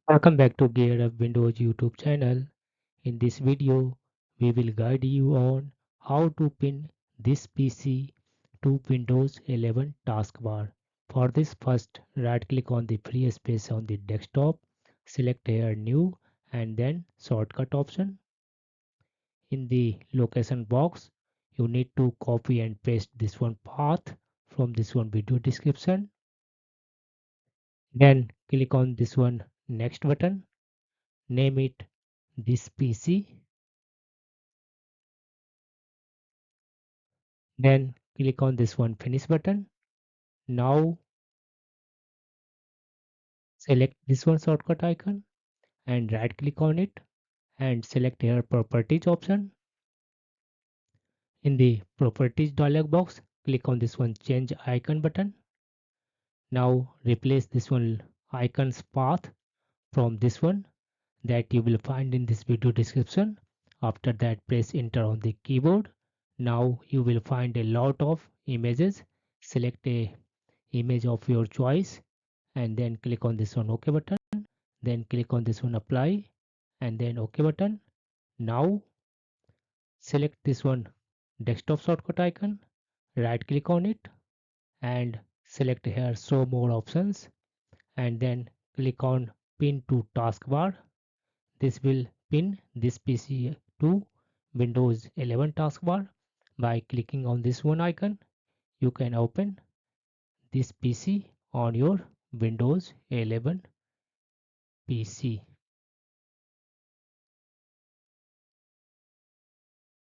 Welcome back to Gear Up Windows YouTube channel. In this video, we will guide you on how to pin this PC to Windows 11 taskbar. For this, first right click on the free space on the desktop, select here New and then Shortcut option. In the location box, you need to copy and paste this one path from this one video description. Then click on this one Next button, name it this PC. Then click on this one finish button. Now select this one shortcut icon and right click on it and select here properties option. In the properties dialog box, click on this one change icon button. Now replace this one icon's path from this one that you will find in this video description. After that, press enter on the keyboard. Now you will find a lot of images. Select a image of your choice and then click on this one OK button. Then click on this one apply and then OK button. Now select this one desktop shortcut icon, right click on it and select here show more options and then click on pin to taskbar. This will pin this PC to Windows 11 taskbar. By clicking on this one icon, you can open this PC on your Windows 11 PC.